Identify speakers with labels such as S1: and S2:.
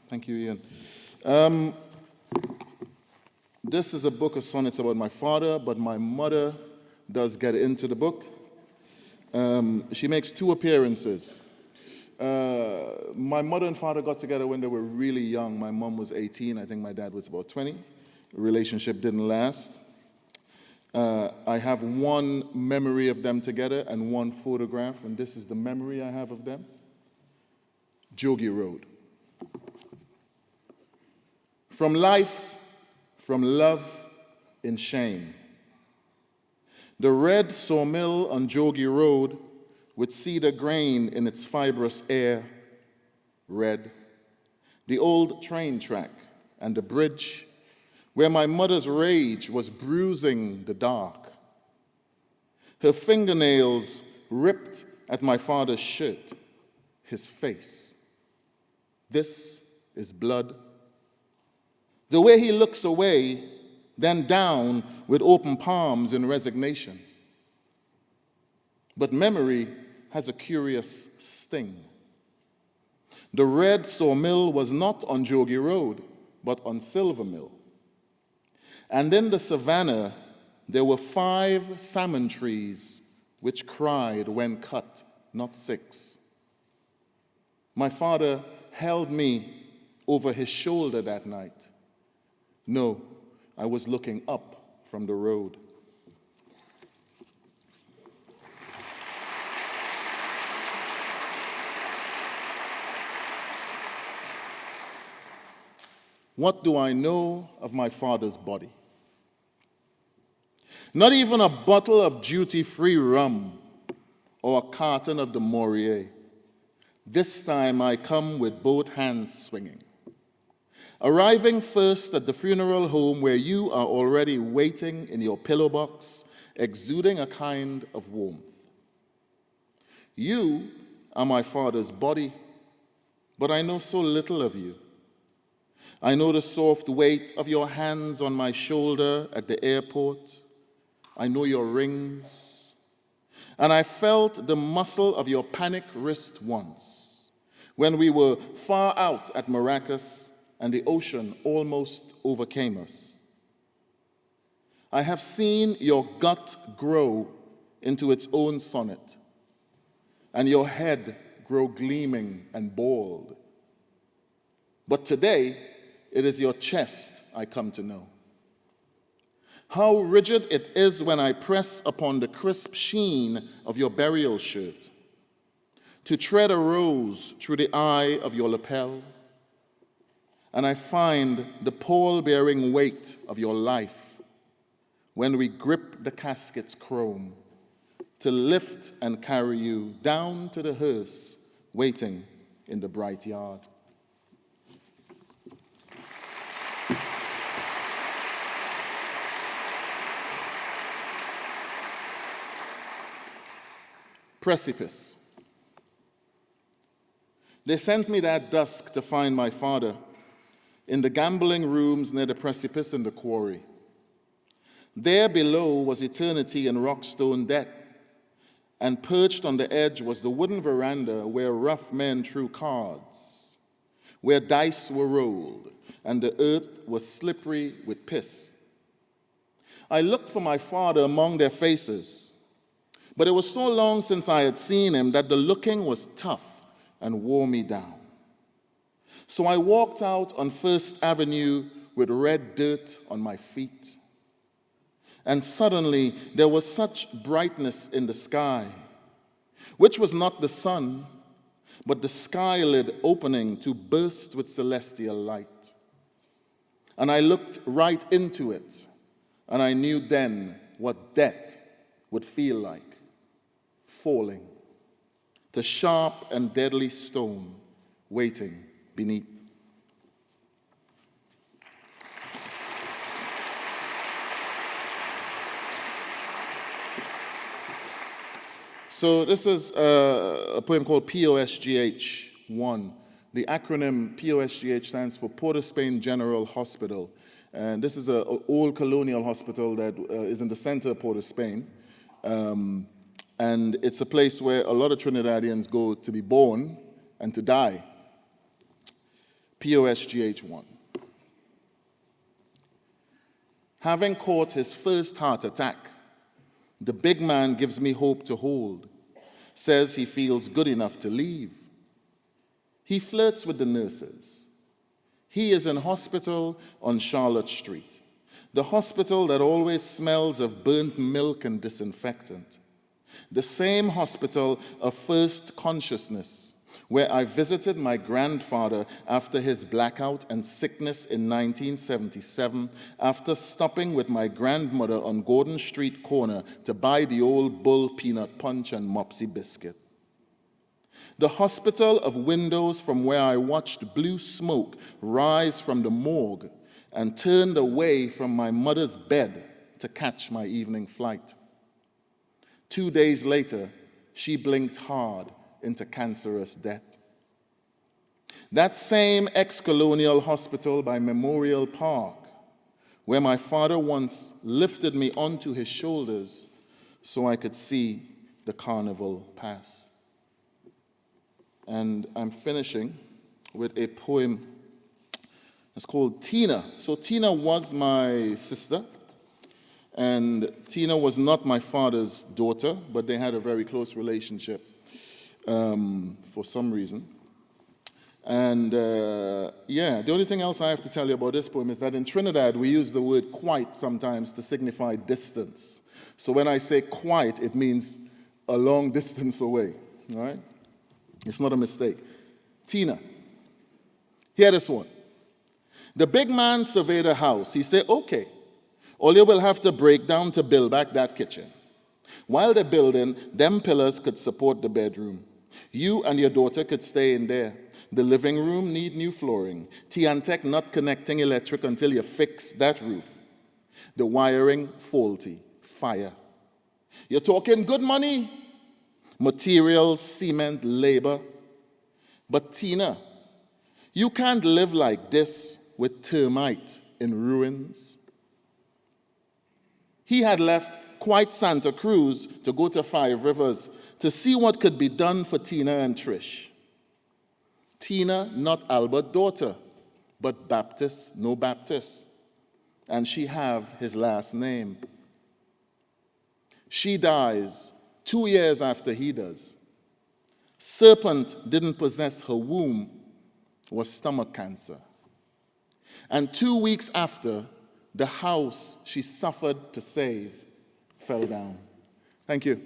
S1: Thank you, Ian. This is a book of sonnets about my father, but my mother does get into the book. She makes two appearances. My mother and father got together when they were really young. My mom was 18. I think my dad was about 20. The relationship didn't last. I have one memory of them together and one photograph, and this is the memory I have of them. Jogi Road. From life, from love, in shame. The red sawmill on Jogi Road with cedar grain in its fibrous air, red. The old train track and the bridge where my mother's rage was bruising the dark. Her fingernails ripped at my father's shirt, his face. This is blood. The way he looks away, then down with open palms in resignation. But memory has a curious sting. The red sawmill was not on Jogi Road, but on Silver Mill. And in the savannah, there were 5 salmon trees which cried when cut, not 6. My father held me over his shoulder that night. No, I was looking up from the road. What do I know of my father's body? Not even a bottle of duty-free rum or a carton of the Morier. This time I come with both hands swinging. Arriving first at the funeral home where you are already waiting in your pillow box, exuding a kind of warmth. You are my father's body, but I know so little of you. I know the soft weight of your hands on my shoulder at the airport. I know your rings. And I felt the muscle of your panic wrist once, when we were far out at Maracas and the ocean almost overcame us. I have seen your gut grow into its own sonnet, and your head grow gleaming and bald. But today, it is your chest I come to know. How rigid it is when I press upon the crisp sheen of your burial shirt, to tread a rose through the eye of your lapel, and I find the pall-bearing weight of your life when we grip the casket's chrome to lift and carry you down to the hearse waiting in the bright yard. Precipice. They sent me that dusk to find my father in the gambling rooms near the precipice in the quarry. There below was eternity and rockstone debt, and perched on the edge was the wooden veranda where rough men threw cards, where dice were rolled, and the earth was slippery with piss. I looked for my father among their faces, but it was so long since I had seen him that the looking was tough and wore me down. So I walked out on First Avenue with red dirt on my feet. And suddenly there was such brightness in the sky, which was not the sun, but the sky lid opening to burst with celestial light. And I looked right into it, and I knew then what death would feel like, falling, the sharp and deadly stone waiting beneath. So this is a poem called POSGH-1. The acronym POSGH stands for Port of Spain General Hospital. And this is an old colonial hospital that is in the center of Port of Spain. And it's a place where a lot of Trinidadians go to be born and to die. POSGH1. Having caught his first heart attack, the big man gives me hope to hold, says he feels good enough to leave. He flirts with the nurses. He is in hospital on Charlotte Street, the hospital that always smells of burnt milk and disinfectant, the same hospital of first consciousness, where I visited my grandfather after his blackout and sickness in 1977, after stopping with my grandmother on Gordon Street corner to buy the old Bull peanut punch and Mopsy biscuit. The hospital of windows from where I watched blue smoke rise from the morgue and turned away from my mother's bed to catch my evening flight. 2 days later, she blinked hard into cancerous death. That same ex-colonial hospital by Memorial Park, where my father once lifted me onto his shoulders so I could see the carnival pass. And I'm finishing with a poem. It's called Tina. So Tina was my sister, and Tina was not my father's daughter, but they had a very close relationship for some reason. And the only thing else I have to tell you about this poem is that in Trinidad, we use the word quite sometimes to signify distance. So when I say quite, it means a long distance away, all right? It's not a mistake. Tina. Hear this one. The big man surveyed a house. He said, okay, all you will have to break down to build back that kitchen. While they're building, them pillars could support the bedroom. You and your daughter could stay in there. The living room need new flooring. T&Tech not connecting electric until you fix that roof. The wiring faulty. Fire. You're talking good money. Materials, cement, labor. But Tina, you can't live like this with termite in ruins. He had left quite Santa Cruz to go to Five Rivers to see what could be done for Tina and Trish. Tina, not Albert daughter, but Baptist, no Baptist. And she have his last name. She dies 2 years after he does. Serpent didn't possess her womb, was stomach cancer. And 2 weeks after, the house she suffered to save fell down. Thank you.